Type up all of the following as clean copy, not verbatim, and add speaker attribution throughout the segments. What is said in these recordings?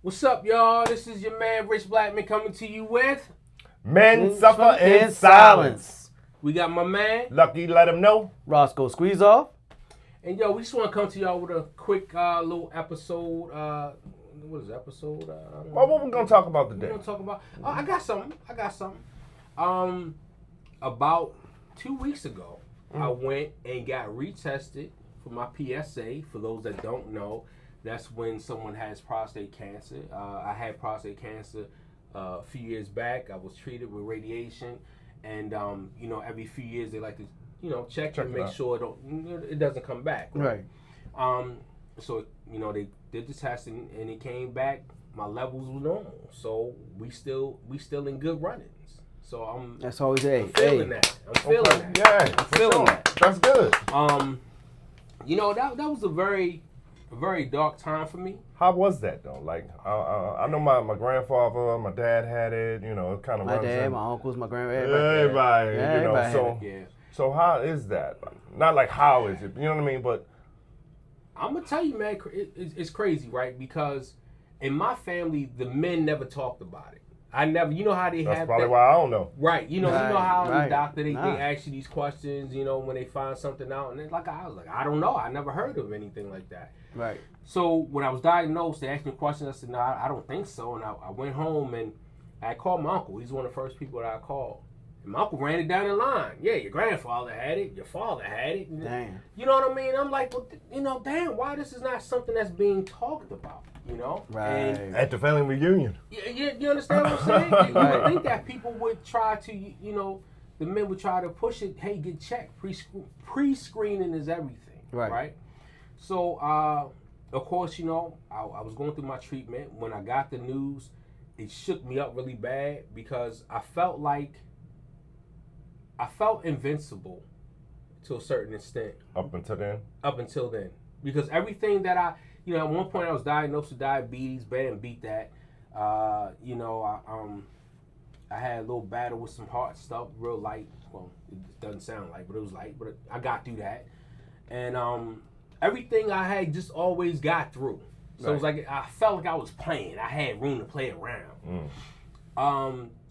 Speaker 1: What's up, y'all? This is your man, Rich Blackman, coming to you with
Speaker 2: Men Suffer in Silence.
Speaker 1: We got my man,
Speaker 2: Lucky, let him know.
Speaker 3: Roscoe Squeeze Off.
Speaker 1: And yo, we just want to come to y'all with a quick little episode. What is it, episode?
Speaker 2: Well, what we gonna talk about today?
Speaker 1: We're gonna talk about. Oh, I got something. About 2 weeks ago, I went and got retested for my PSA. For those that don't know, that's when someone has prostate cancer. I had prostate cancer a few years back. I was treated with radiation, and every few years they like to check and make sure it doesn't come back.
Speaker 3: Right.
Speaker 1: So they did the testing and it came back. My levels were normal, so we still in good runnings. So
Speaker 3: That's always
Speaker 1: I'm feeling that. I'm feeling that.
Speaker 2: Yeah,
Speaker 1: I'm feeling that.
Speaker 2: That's good.
Speaker 1: That was a very dark time for me.
Speaker 2: How was that though? Like, I know my grandfather, my dad had it. It kind of
Speaker 3: My
Speaker 2: runs
Speaker 3: dad,
Speaker 2: in.
Speaker 3: my uncles, my grandma,
Speaker 2: Everybody,
Speaker 3: everybody
Speaker 2: so
Speaker 3: had
Speaker 1: Yeah.
Speaker 2: so how is that? Not like how is it? You know what I mean? But
Speaker 1: I'm gonna tell you, man, it's crazy, right? Because in my family, the men never talked about it. I never, how they
Speaker 2: that's
Speaker 1: have
Speaker 2: probably
Speaker 1: that,
Speaker 2: why I don't know.
Speaker 1: right? You know how
Speaker 3: Right.
Speaker 1: the doctor they
Speaker 3: Nah.
Speaker 1: ask you these questions, when they find something out, and it's like I was like, I don't know, I never heard of anything like that.
Speaker 3: Right.
Speaker 1: So when I was diagnosed, they asked me questions. I said, no, I don't think so. And I went home and I called my uncle. He's one of the first people that I called. And my uncle ran it down the line. Yeah, your grandfather had it. Your father had it. And
Speaker 3: Damn.
Speaker 1: you know what I mean? I'm like, well, damn, why this is not something that's being talked about,
Speaker 3: Right.
Speaker 1: And
Speaker 2: At the family reunion.
Speaker 1: you understand what I'm saying? You
Speaker 3: Right.
Speaker 1: would think that people would try to, the men would try to push it. Hey, get checked. Pre-screening is everything.
Speaker 3: Right.
Speaker 1: So, of course, I was going through my treatment. When I got the news, it shook me up really bad because I felt invincible to a certain extent.
Speaker 2: Up until then.
Speaker 1: Because everything that at one point I was diagnosed with diabetes, and beat that. I had a little battle with some heart stuff, real light. Well, it doesn't sound light, but it was light. But I got through that. And everything I had just always got through. So it was like I felt like I was playing. I had room to play around.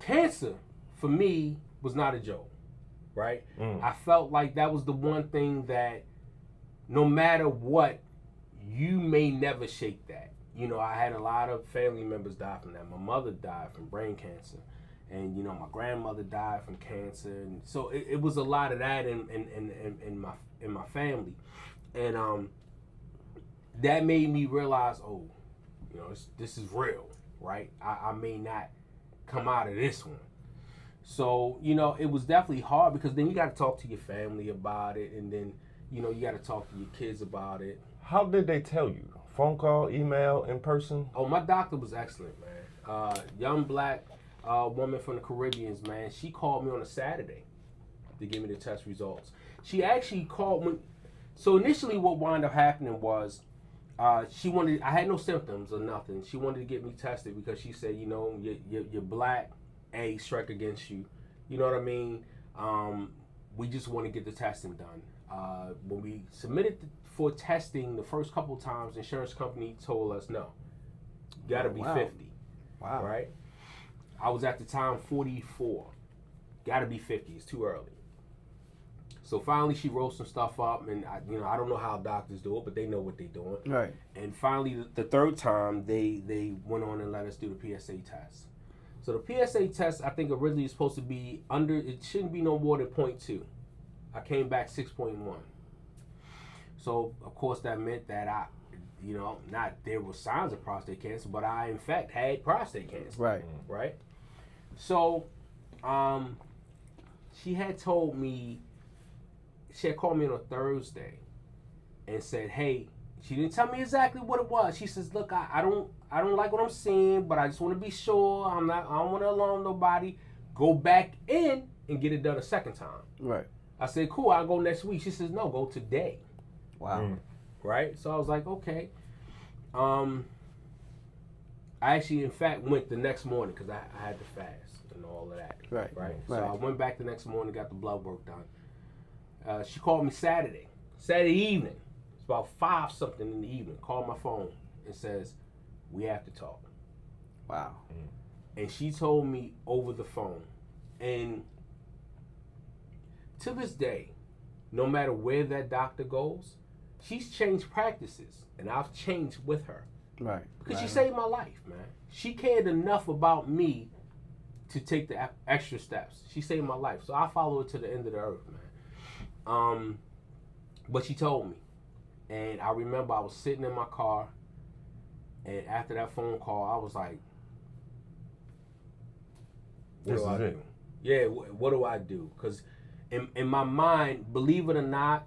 Speaker 1: Cancer for me was not a joke, right? I felt like that was the one thing that no matter what, you may never shake that. I had a lot of family members die from that. My mother died from brain cancer, and my grandmother died from cancer, and so it was a lot of that in my family. And that made me realize, this is real, right? I may not come out of this one. So, it was definitely hard because then you got to talk to your family about it, and then, you got to talk to your kids about it.
Speaker 2: How did they tell you? Phone call, email, in person?
Speaker 1: Oh, my doctor was excellent, man. Young black woman from the Caribbean, man. She called me on a Saturday to give me the test results. She actually called me. So initially what wound up happening was I had no symptoms or nothing. She wanted to get me tested because she said, you're black, strike against you. You know what I mean? We just want to get the testing done. When we submitted for testing the first couple times, the insurance company told us, no, you got to be 50.
Speaker 3: Wow.
Speaker 1: Right? I was at the time 44. Got to be 50. It's too early. So finally, she wrote some stuff up, and I don't know how doctors do it, but they know what they're doing.
Speaker 3: Right.
Speaker 1: And finally, the third time, they went on and let us do the PSA test. So the PSA test, I think originally is supposed to be it shouldn't be no more than 0.2. I came back 6.1. So of course that meant that not there were signs of prostate cancer, but I in fact had prostate cancer.
Speaker 3: Right.
Speaker 1: Right. So, she had called me on a Thursday and said, hey, she didn't tell me exactly what it was. She says, look, I don't like what I'm seeing, but I just want to be sure. I don't want to alarm nobody. Go back in and get it done a second time.
Speaker 3: Right.
Speaker 1: I said, cool, I'll go next week. She says, no, go today.
Speaker 3: Wow.
Speaker 1: Right? So I was like, okay. I actually, in fact, went the next morning because I had to fast and all of that.
Speaker 3: Right.
Speaker 1: So I went back the next morning, got the blood work done. She called me Saturday evening. It's about 5 something in the evening. Called my phone and says, we have to talk.
Speaker 3: Wow.
Speaker 1: And she told me over the phone. And to this day, no matter where that doctor goes, she's changed practices, and I've changed with her.
Speaker 3: Right.
Speaker 1: Because she saved my life, man. She cared enough about me to take the extra steps. She saved my life. So I follow her to the end of the earth, man. But she told me. And I remember I was sitting in my car, and after that phone call, I was like, what do I do? Yeah, what do I do? Because in my mind, believe it or not,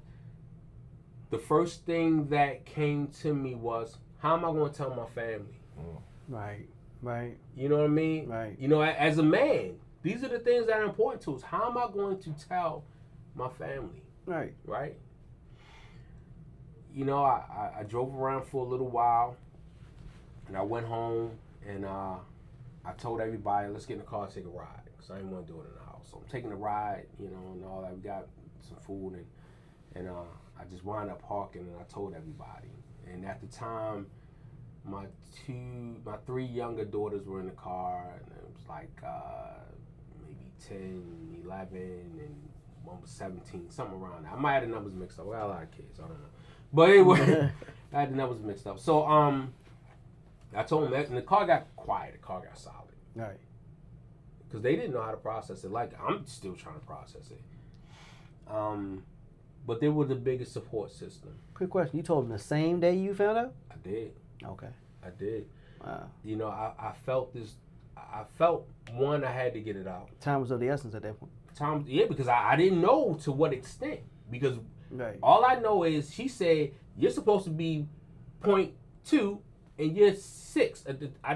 Speaker 1: the first thing that came to me was, how am I going to tell my family?
Speaker 3: Right, right.
Speaker 1: You know what I mean?
Speaker 3: Right.
Speaker 1: You know, as a man, these are the things that are important to us. How am I going to tell my family?
Speaker 3: Right.
Speaker 1: Right? You know, I drove around for a little while, and I went home, and I told everybody, let's get in the car and take a ride, because I didn't want to do it in the house. So I'm taking a ride, you know, and all that. We got some food, and I just wound up parking, and I told everybody. And at the time, my three younger daughters were in the car, and it was like maybe 10, 11, and one was 17, something around that. I might have the numbers mixed up. We got a lot of kids, I don't know. But anyway, I had the numbers mixed up. So I told them that, and the car got quiet. The car got solid.
Speaker 3: Right.
Speaker 1: Because they didn't know how to process it. Like, I'm still trying to process it. But they were the biggest support system.
Speaker 3: Quick question. You told them the same day you found out?
Speaker 1: I did.
Speaker 3: Okay.
Speaker 1: I did.
Speaker 3: Wow.
Speaker 1: You know, I felt this. I felt, one, I had to get it out.
Speaker 3: Time was of the essence at that point.
Speaker 1: Yeah, because I didn't know to what extent. Because
Speaker 3: right.
Speaker 1: all I know is she said, you're supposed to be 0.2 and you're 6. I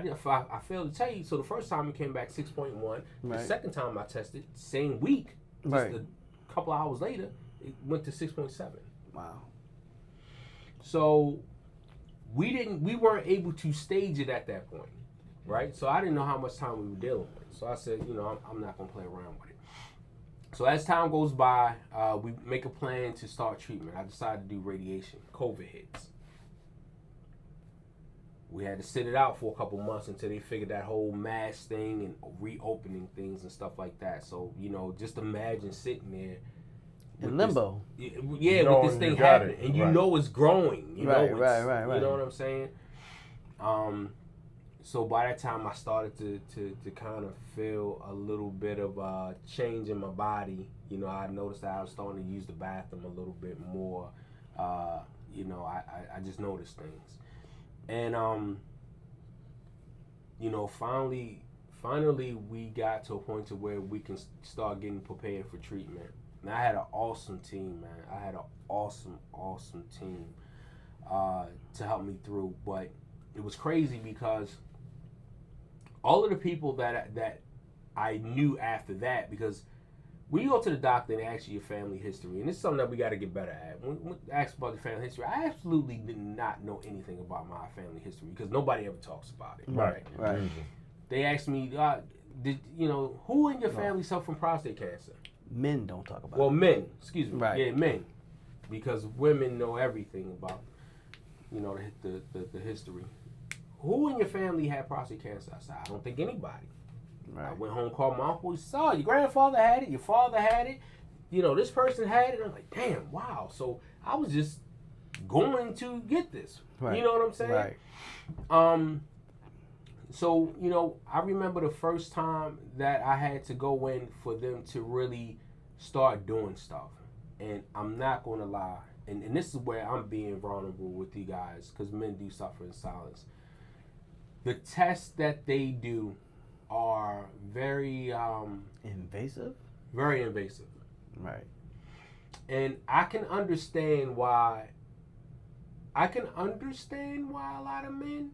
Speaker 1: failed to tell you. So the first time it came back 6.1.
Speaker 3: Right.
Speaker 1: The second time I tested, same week, just
Speaker 3: right.
Speaker 1: a couple hours later, it went to 6.7.
Speaker 3: Wow.
Speaker 1: So we weren't able to stage it at that point, right? So I didn't know how much time we were dealing with. So I said, you know, I'm not gonna play around with it. So as time goes by, we make a plan to start treatment. I decided to do radiation. COVID hits. We had to sit it out for a couple months until they figured that whole mask thing and reopening things and stuff like that. So, you know, just imagine sitting there
Speaker 3: in limbo.
Speaker 1: Yeah, with this thing happening. And you know it's growing. You know
Speaker 3: right.
Speaker 1: You know what I'm saying? So by that time, I started to kind of feel a little bit of a change in my body. You know, I noticed that I was starting to use the bathroom a little bit more. You know, I just noticed things. And, you know, finally we got to a point to where we can start getting prepared for treatment. And I had an awesome team, man. I had an awesome team to help me through. But it was crazy because all of the people that I knew after that, because when you go to the doctor and they ask you your family history, and it's something that we got to get better at. When they ask about the family history, I absolutely did not know anything about my family history because nobody ever talks about it.
Speaker 3: Right.
Speaker 1: They asked me, who in your family suffer from prostate cancer?
Speaker 3: Men don't talk about it.
Speaker 1: Well, men, excuse me.
Speaker 3: Right.
Speaker 1: Yeah, men. Because women know everything about, you know, the history. Who in your family had prostate cancer? I said, I don't think anybody.
Speaker 3: Right.
Speaker 1: I went home, called my uncle. He saw your grandfather had it, your father had it, you know, this person had it. I'm like, damn, wow. So I was just going to get this.
Speaker 3: Right.
Speaker 1: You know what I'm saying?
Speaker 3: Right.
Speaker 1: So, you know, I remember the first time that I had to go in for them to really start doing stuff. And I'm not going to lie. And this is where I'm being vulnerable with you guys, because men do suffer in silence. The tests that they do are very
Speaker 3: invasive.
Speaker 1: Very invasive.
Speaker 3: Right.
Speaker 1: And I can understand why a lot of men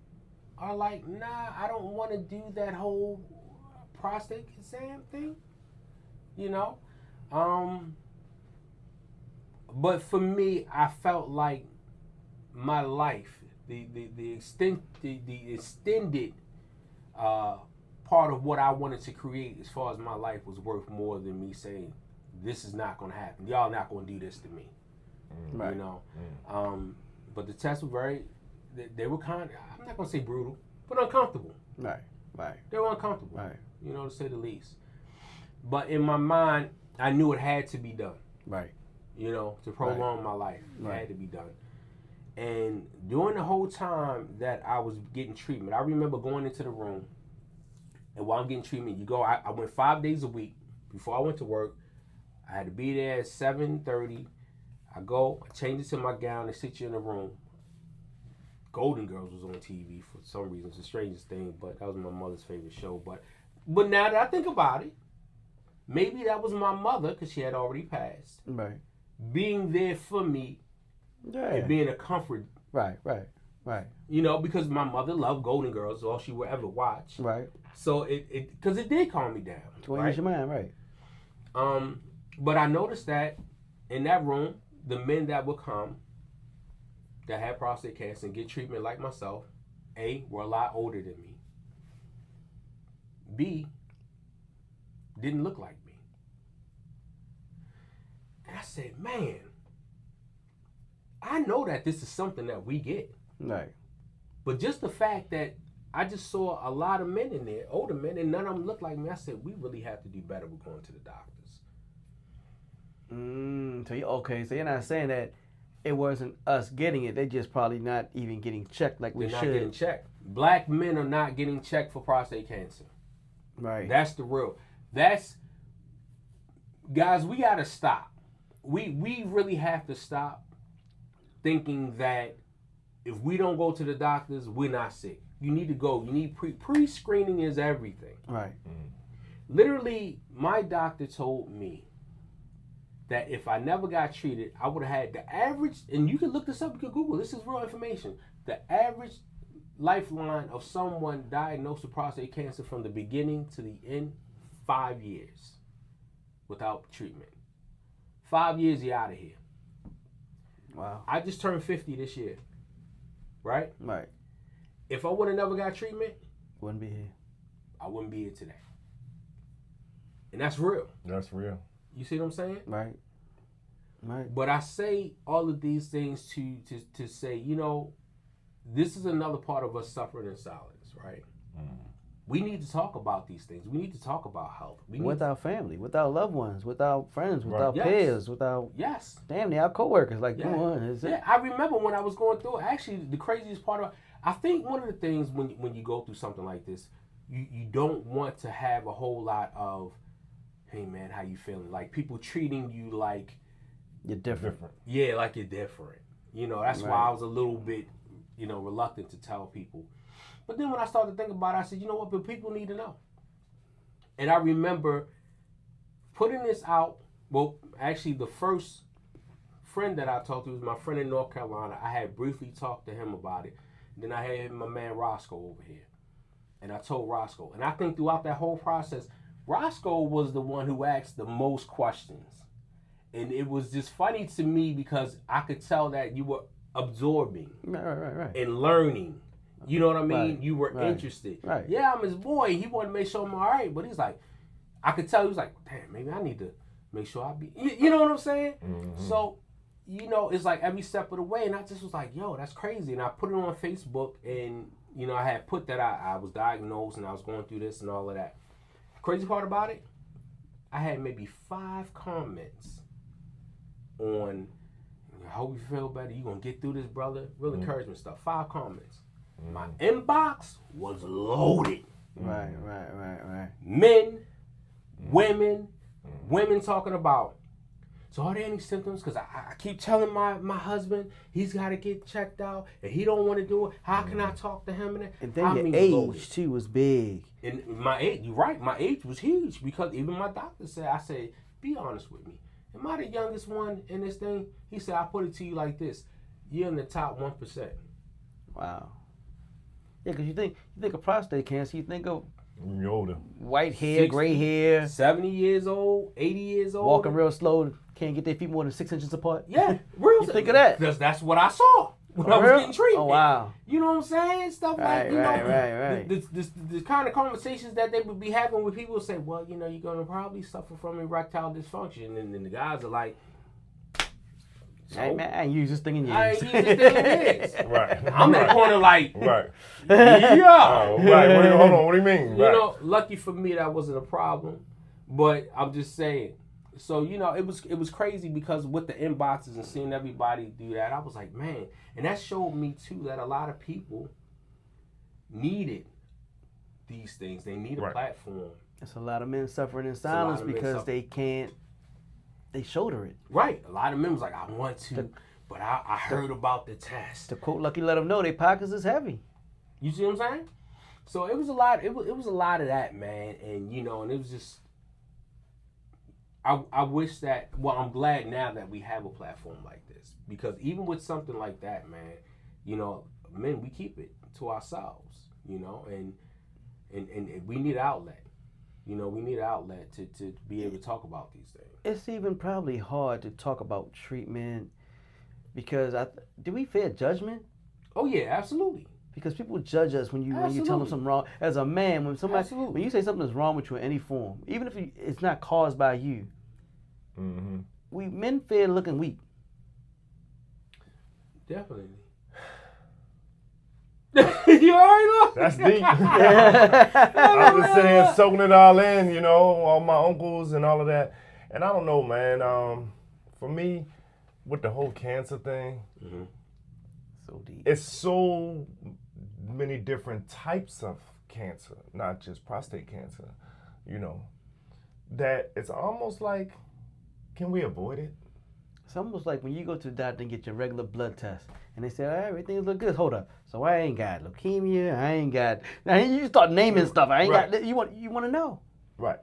Speaker 1: are like, nah, I don't want to do that whole prostate exam thing. You know? But for me, I felt like my life, the extended part of what I wanted to create as far as my life was worth more than me saying, this is not going to happen. Y'all not going to do this to me.
Speaker 3: Right.
Speaker 1: You know? But the tests were they were kind of, I'm not going to say brutal, but uncomfortable.
Speaker 3: Right. Right.
Speaker 1: They were uncomfortable.
Speaker 3: Right.
Speaker 1: You know, to say the least. But in my mind, I knew it had to be done.
Speaker 3: Right.
Speaker 1: You know, to prolong my life. It
Speaker 3: Right.
Speaker 1: had to be done. And during the whole time that I was getting treatment, I remember going into the room, and while I'm getting treatment, I went 5 days a week. Before I went to work, I had to be there at 7:30. I change into my gown, and sit you in the room. Golden Girls was on TV for some reason. It's the strangest thing, but that was my mother's favorite show. But now that I think about it, maybe that was my mother, because she had already passed,
Speaker 3: Right.
Speaker 1: being there for me and being a comfort.
Speaker 3: Right.
Speaker 1: You know, because my mother loved Golden Girls, all she would ever watch.
Speaker 3: Right.
Speaker 1: So because it did calm me down.
Speaker 3: To ease your mind, right.
Speaker 1: But I noticed that in that room, the men that would come that had prostate cancer and get treatment like myself, A, were a lot older than me. B, didn't look like me. And I said, man, I know that this is something that we get.
Speaker 3: Right.
Speaker 1: But just the fact that I just saw a lot of men in there, older men, and none of them looked like me, I said, we really have to do better with going to the doctors.
Speaker 3: So you're not saying that it wasn't us getting it. They're just probably not even getting checked like we
Speaker 1: They're
Speaker 3: should.
Speaker 1: not getting checked. Black men are not getting checked for prostate cancer.
Speaker 3: Right.
Speaker 1: That's the real. Guys, we got to stop. We really have to stop thinking that if we don't go to the doctors, we're not sick. You need to go. You need pre-screening is everything.
Speaker 3: Right.
Speaker 1: Literally, my doctor told me that if I never got treated, I would have had the average, and you can look this up, you can Google, this is real information. The average lifeline of someone diagnosed with prostate cancer from the beginning to the end, 5 years without treatment. 5 years, you're out of here.
Speaker 3: Wow.
Speaker 1: I just turned 50 this year, right?
Speaker 3: Right.
Speaker 1: If I would have never got treatment,
Speaker 3: Wouldn't be here.
Speaker 1: I wouldn't be here today. And that's real.
Speaker 2: That's real.
Speaker 1: You see what I'm saying?
Speaker 3: Right. Right.
Speaker 1: But I say all of these things to say, you know, this is another part of us suffering in silence, right? We need to talk about these things. We need to talk about health.
Speaker 3: With our family, with our loved ones, with our friends, with
Speaker 2: Right.
Speaker 3: our
Speaker 1: Yes.
Speaker 3: peers, with our
Speaker 1: Yes.
Speaker 3: damn near our coworkers. Like,
Speaker 1: Yeah.
Speaker 3: come on, is it?
Speaker 1: Yeah, I remember when I was going through it. Actually, the craziest part of I think one of the things when you go through something like this, you don't want to have a whole lot of, hey man, how you feeling? Like people treating you like
Speaker 3: You're different.
Speaker 1: yeah, like you're different. You know, that's why
Speaker 3: Right.
Speaker 1: I was a little bit, reluctant to tell people. But then when I started to think about it, I said, you know what, but people need to know. And I remember putting this out. Well, actually, the first friend that I talked to was my friend in North Carolina. I had briefly talked to him about it. Then I had my man Roscoe over here. And I told Roscoe. And I think throughout that whole process, Roscoe was the one who asked the most questions. And it was just funny to me because I could tell that you were absorbing
Speaker 3: Right.
Speaker 1: and learning. You know what I mean?
Speaker 3: Right,
Speaker 1: You were
Speaker 3: right,
Speaker 1: interested.
Speaker 3: right.
Speaker 1: Yeah, I'm his boy. He wanted to make sure I'm all right. But he's like, I could tell he was like, damn, maybe I need to make sure I be. You know what I'm saying?
Speaker 2: Mm-hmm.
Speaker 1: So, it's like every step of the way. And I just was like, yo, that's crazy. And I put it on Facebook. And, I had put that I was diagnosed and I was going through this and all of that. Crazy part about it, I had maybe 5 comments on, I hope you feel better. You going to get through this, brother? Real encouragement stuff. 5 comments. My inbox was loaded.
Speaker 3: Right.
Speaker 1: Men, women talking about, so are there any symptoms? Because I keep telling my husband he's got to get checked out and he don't want to do it. How can I talk to him?
Speaker 3: And then your age,
Speaker 1: loaded.
Speaker 3: too, was big.
Speaker 1: And my age, you're right, my age was huge because even my doctor said, I said, be honest with me. Am I the youngest one in this thing? He said, I put it to you like this. You're in the top 1%.
Speaker 3: Wow. Yeah, because you think of prostate cancer, you think of
Speaker 2: You're older.
Speaker 3: white hair,
Speaker 1: 60,
Speaker 3: gray hair,
Speaker 1: 70 years old, 80 years old.
Speaker 3: walking real slow, can't get their feet more than 6 inches apart.
Speaker 1: Yeah, real.
Speaker 3: You think of that?
Speaker 1: Because that's what I saw when I was
Speaker 3: Real?
Speaker 1: getting treated.
Speaker 3: Oh, wow.
Speaker 1: You know what I'm saying? Stuff like,
Speaker 3: Right.
Speaker 1: The kind of conversations that they would be having with people say, well, you're going to probably suffer from erectile dysfunction. And then the guys are like, So,
Speaker 3: Hey, man, I ain't used this thing in years.
Speaker 1: I ain't used this thing in years.
Speaker 2: Right.
Speaker 1: I'm in the corner like,
Speaker 2: Right.
Speaker 1: yeah.
Speaker 2: Oh, right. Hold on. What do you mean?
Speaker 1: You
Speaker 2: Right.
Speaker 1: know, lucky for me that wasn't a problem, but I'm just saying. So you know, it was crazy because with the inboxes and seeing everybody do that, I was like, man, and that showed me too that a lot of people needed these things. They need a platform.
Speaker 3: There's a lot of men suffering in silence because they can't. They shoulder it.
Speaker 1: Right. A lot of men was like, I want to, but I heard about the test.
Speaker 3: To quote Lucky, let them know their pockets is heavy.
Speaker 1: You see what I'm saying? So it was a lot. It was a lot of that, man, and you know, and it was just. I wish that. Well, I'm glad now that we have a platform like this because even with something like that, man, you know, men, we keep it to ourselves, you know, and we need an outlet. You know, we need an outlet to be able to talk about these things.
Speaker 3: It's even probably hard to talk about treatment because do we fear judgment?
Speaker 1: Oh yeah, absolutely.
Speaker 3: Because people judge us when you tell them something wrong. As a man, when you say something is wrong with you in any form, even if it's not caused by you, men fear looking weak.
Speaker 1: Definitely. You already know.
Speaker 2: That's deep. I'm just sitting here soaking it all in, you know, all my uncles and all of that. And I don't know, man. For me, with the whole cancer thing,
Speaker 3: So deep.
Speaker 2: it's so many different types of cancer, not just prostate cancer, you know, that it's almost like, can we avoid it?
Speaker 3: It's almost like when you go to the doctor and get your regular blood test, and they say, everything look good. Hold up. So I ain't got leukemia. I ain't got. Now you start naming stuff. I ain't got. You want to know.
Speaker 2: Right.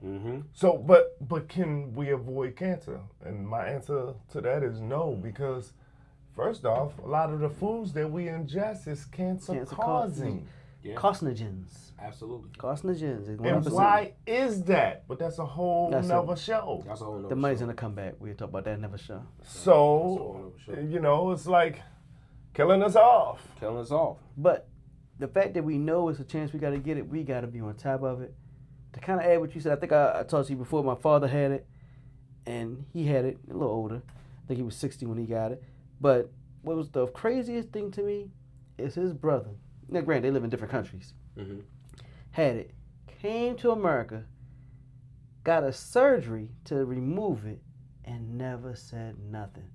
Speaker 2: So, but can we avoid cancer? And my answer to that is no, because first off, a lot of the foods that we ingest is cancer causing.
Speaker 3: Yeah. Carcinogens.
Speaker 1: Absolutely.
Speaker 3: Carcinogens.
Speaker 2: And why is that? But that's a whole nother show.
Speaker 1: That's a whole nother
Speaker 3: The money's
Speaker 1: show.
Speaker 3: gonna come back. We'll talk about that another show.
Speaker 2: So, you know, it's like killing us off.
Speaker 1: Killing us off.
Speaker 3: But the fact that we know it's a chance we got to get it, we got to be on top of it. To kind of add what you said, I think I talked to you before. My father had it, and he had it a little older. I think he was 60 when he got it. But what was the craziest thing to me is his brother. Now, granted, they live in different countries. Had it, came to America, got a surgery to remove it, and never said nothing.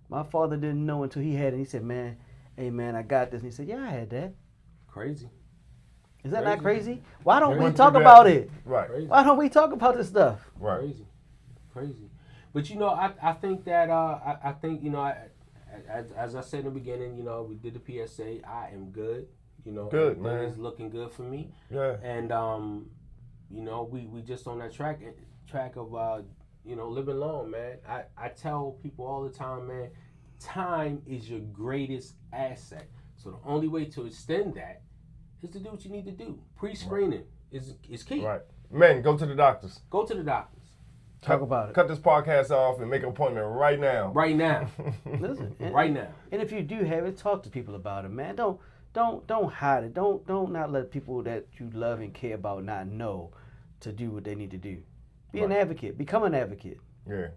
Speaker 3: My father didn't know until he had it. He said, man, hey, man, I got this. And he said, yeah, I had that.
Speaker 1: Crazy.
Speaker 3: Is that not crazy? Why don't we
Speaker 2: Crazy.
Speaker 3: talk about it?
Speaker 2: Right.
Speaker 1: Crazy.
Speaker 3: Why don't we talk about this stuff?
Speaker 2: Right.
Speaker 1: Crazy. But you know, I think that I think you know, as I said in the beginning, you know, we did the PSA. I am good. You know,
Speaker 2: Good, man.
Speaker 1: It's looking good for me.
Speaker 2: Yeah.
Speaker 1: And you know, we just on that track of you know, living long, man. I tell people all the time, man, time is your greatest asset. So the only way to extend that is to do what you need to do. Pre-screening is key.
Speaker 2: Right. Men, go to the doctors.
Speaker 1: Go to the doctors.
Speaker 3: Talk about it.
Speaker 2: Cut this podcast off and make an appointment right now.
Speaker 1: Right now.
Speaker 3: Listen,
Speaker 1: Right now.
Speaker 3: And if you do have it, talk to people about it, man. Don't hide it. Don't not let people that you love and care about not know to do what they need to do. Be an advocate. Become an advocate.
Speaker 2: Yeah.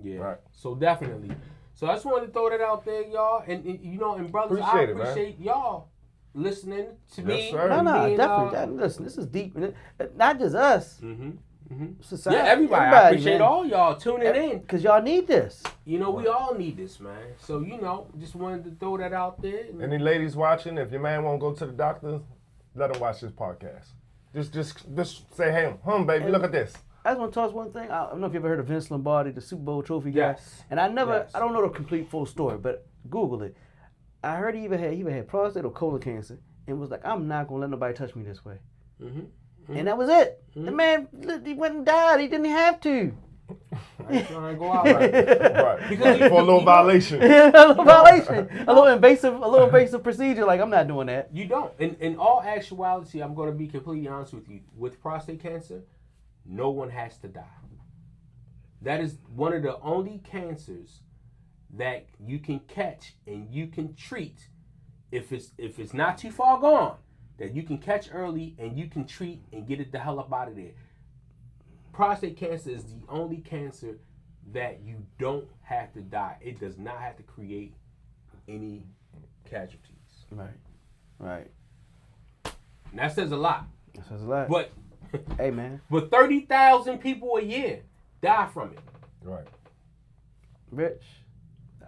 Speaker 1: Yeah.
Speaker 2: Right.
Speaker 1: So definitely. So I just wanted to throw that out there, y'all. And you know, and brothers,
Speaker 2: Appreciate
Speaker 1: I
Speaker 2: it, man.
Speaker 1: appreciate y'all listening to me.
Speaker 2: sir.
Speaker 3: No,
Speaker 1: being,
Speaker 3: definitely. Listen, this is deep. Not just us. Society.
Speaker 1: Yeah, everybody. I appreciate all y'all tuning in.
Speaker 3: Because y'all need this.
Speaker 1: You know, we all need this, man. So, you know, just wanted to throw that out there.
Speaker 2: Any ladies watching, if your man won't go to the doctor, let him watch this podcast. Just say, hey, baby, look at this.
Speaker 3: I just want to toss one thing. I don't know if you ever heard of Vince Lombardi, the Super Bowl trophy guy.
Speaker 1: Yes.
Speaker 3: And I don't know the complete full story, but Google it. I heard he either had prostate or colon cancer and was like, I'm not going to let nobody touch me this way. And that was it. The man, he went and died. He didn't have to.
Speaker 1: I ain't trying to go out like
Speaker 2: Right.
Speaker 1: Because
Speaker 2: For a little violation.
Speaker 3: A little violation. A little invasive procedure. Like, I'm not doing that.
Speaker 1: You don't. In all actuality, I'm going to be completely honest with you. With prostate cancer, no one has to die. That is one of the only cancers that you can catch and you can treat if it's not too far gone, that you can catch early and you can treat and get it the hell up out of there. Prostate cancer is the only cancer that you don't have to die. It does not have to create any casualties.
Speaker 3: Right.
Speaker 1: And that says a lot.
Speaker 3: That says a lot.
Speaker 1: But
Speaker 3: hey, man.
Speaker 1: But 30,000 people a year die from it.
Speaker 2: Right.
Speaker 3: Rich,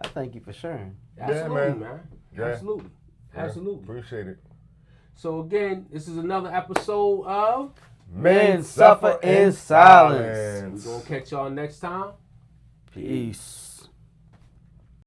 Speaker 3: I thank you for sharing.
Speaker 1: Absolutely, man.
Speaker 2: Yeah.
Speaker 1: Absolutely.
Speaker 2: Yeah.
Speaker 1: Absolutely.
Speaker 2: Appreciate it.
Speaker 1: So again, this is another episode of
Speaker 3: Men Suffer in Silence.
Speaker 1: We're going to catch y'all next time.
Speaker 3: Peace.